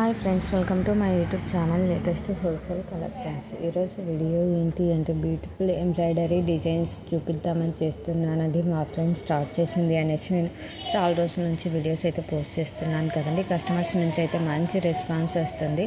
Hi friends, welcome to my YouTube channel latest wholesale collections. ఈరోజు video ఏంటి అంటే beautiful embroidery designs చూపిద్దామని చేస్తున్నానండి. మా ఫ్రెండ్ స్టార్ట్ చేసింది అనేసి నేను చాలా రోజుల నుంచి వీడియోస్ అయితే పోస్ట్ చేస్తున్నాను కదండి. కస్టమర్స్ నుంచి అయితే మంచి రెస్పాన్స్ వస్తుంది.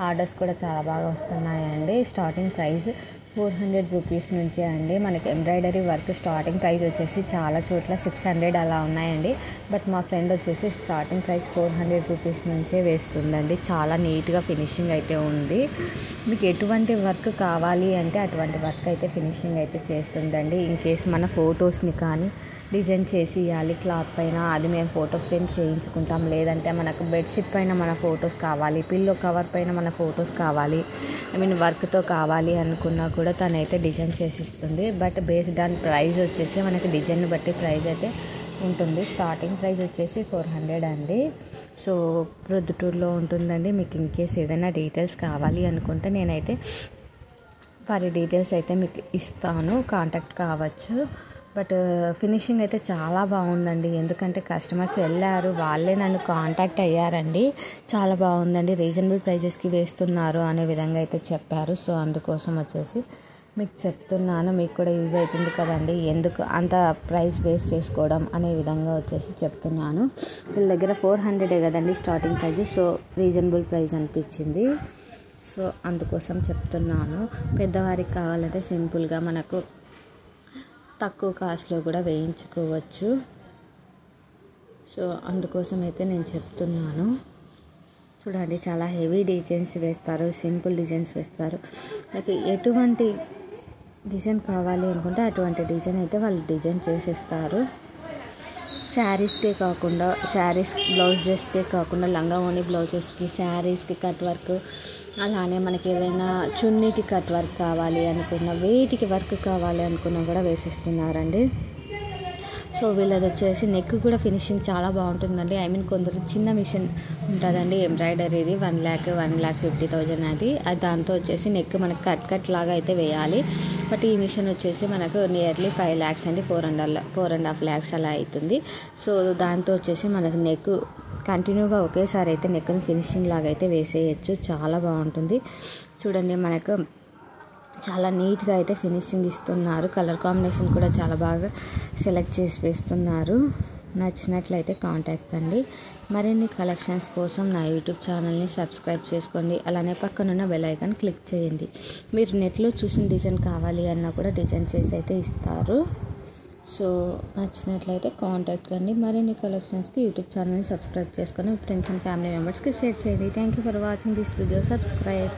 ఆర్డర్స్ కూడా చాలా బాగా వస్తున్నాయండి. స్టార్టింగ్ ప్రైస్ 400 రూపీస్ నుంచే అండి. మనకి ఎంబ్రాయిడరీ వర్క్ స్టార్టింగ్ ప్రైస్ వచ్చేసి చాలా చోట్ల 600 అలా ఉన్నాయండి. బట్ మా ఫ్రెండ్ వచ్చేసి స్టార్టింగ్ ప్రైస్ 400 రూపీస్ నుంచే వేస్తుందండి. చాలా నీట్గా ఫినిషింగ్ అయితే ఉంది. మీకు ఎటువంటి వర్క్ కావాలి అంటే అటువంటి వర్క్ అయితే ఫినిషింగ్ అయితే చేస్తుందండి. ఇన్ కేస్ మన ఫొటోస్ని కానీ డిజైన్ చేసి ఇవ్వాలి క్లాత్ పైన, అది మేము ఫోటో ఫ్రేమ్ చేయించుకుంటాం. లేదంటే మనకు బెడ్షీట్ పైన మన ఫొటోస్ కావాలి, పిల్లో కవర్ పైన మన ఫొటోస్ కావాలి, వర్క్తో కావాలి అనుకున్నా కూడా తనైతే డిజైన్ చేసిస్తుంది. బట్ బేస్డ్ ఆన్ ప్రైస్ వచ్చేసి మనకి డిజైన్ బట్టి ప్రైస్ అయితే ఉంటుంది. స్టార్టింగ్ ప్రైస్ వచ్చేసి 400 అండి. సో ప్రొద్దుటూరులో ఉంటుందండి. మీకు ఇన్ కేస్ ఏదైనా డీటెయిల్స్ కావాలి అనుకుంటే నేనైతే వారి డీటెయిల్స్ అయితే మీకు ఇస్తాను, కాంటాక్ట్ కావచ్చు. బట్ ఫినిషింగ్ అయితే చాలా బాగుందండి. ఎందుకంటే కస్టమర్స్ వెళ్ళారు, వాళ్ళే నన్ను కాంటాక్ట్ అయ్యారండి. చాలా బాగుందండి, రీజనబుల్ ప్రైజెస్కి వేస్తున్నారు అనే విధంగా అయితే చెప్పారు. సో అందుకోసం వచ్చేసి మీకు చెప్తున్నాను, మీకు కూడా యూజ్ అవుతుంది కదండి, ఎందుకు అంత ప్రైస్ వేస్ట్ చేసుకోవడం అనే విధంగా వచ్చేసి చెప్తున్నాను. వీళ్ళ దగ్గర 400 కదండి starting price. So reasonable price అనిపించింది. సో అందుకోసం చెప్తున్నాను. పెద్దవారికి కావాలంటే సింపుల్గా మనకు తక్కువ కాస్ట్లో కూడా వేయించుకోవచ్చు. సో అందుకోసం అయితే నేను చెప్తున్నాను. చూడండి, చాలా హెవీ డిజైన్స్ వేస్తారు, సింపుల్ డిజైన్స్ వేస్తారు. నాకు ఎటువంటి డిజైన్ కావాలి అనుకుంటే అటువంటి డిజైన్ అయితే వాళ్ళు డిజైన్ చేసేస్తారు. శారీస్కే కాకుండా, శారీస్ బ్లౌజెస్కే కాకుండా లంగా ఓణి బ్లౌజెస్కి, శారీస్కి కట్ వర్క్, అలానే మనకి ఏదైనా చున్నీకి కట్ వర్క్ కావాలి అనుకున్న, వేటికి వర్క్ కావాలి అనుకున్నా కూడా వేసిస్తున్నారండి. సో వీళ్ళది వచ్చేసి నెక్ కూడా ఫినిషింగ్ చాలా బాగుంటుందండి. కొందరు చిన్న మిషన్ ఉంటుందండి ఎంబ్రాయిడరీది, 1,50,000 అది దాంతో వచ్చేసి నెక్ మనకి కట్ లాగా అయితే వేయాలి. బట్ ఈ మిషన్ వచ్చేసి మనకు నియర్లీ 5 lakhs అండి, 4.5 lakhs అలా అవుతుంది. సో దాంతో వచ్చేసి మనకు నెక్ కంటిన్యూగా ఒకేసారి అయితే నెక్ని ఫినిషింగ్ లాగా అయితే వేసేయచ్చు. చాలా బాగుంటుంది. చూడండి, మనకు చాలా నీట్గా అయితే ఫినిషింగ్ ఇస్తున్నారు. కలర్ కాంబినేషన్ కూడా చాలా బాగా సెలెక్ట్ చేసి వేస్తున్నారు. నచ్చినట్లయితే కాంటాక్ట్ అండి. మరిన్ని కలెక్షన్స్ కోసం నా యూట్యూబ్ ఛానల్ని సబ్స్క్రైబ్ చేసుకోండి. అలానే పక్కనున్న బెల్ ఐకాన్ క్లిక్ చేయండి. మీరు నెట్లో చూసిన డిజైన్ కావాలి అన్నా కూడా డిజైన్ చేసి అయితే ఇస్తారు. సో నచ్చినట్లయితే కాంటాక్ట్ కండి. మరిన్ని కలెక్షన్స్కి యూట్యూబ్ ఛానల్ని సబ్స్క్రైబ్ చేసుకొని ఫ్రెండ్స్ అండ్ ఫ్యామిలీ మెంబర్స్కి షేర్ చేయండి. Thank you for watching this video. Subscribe.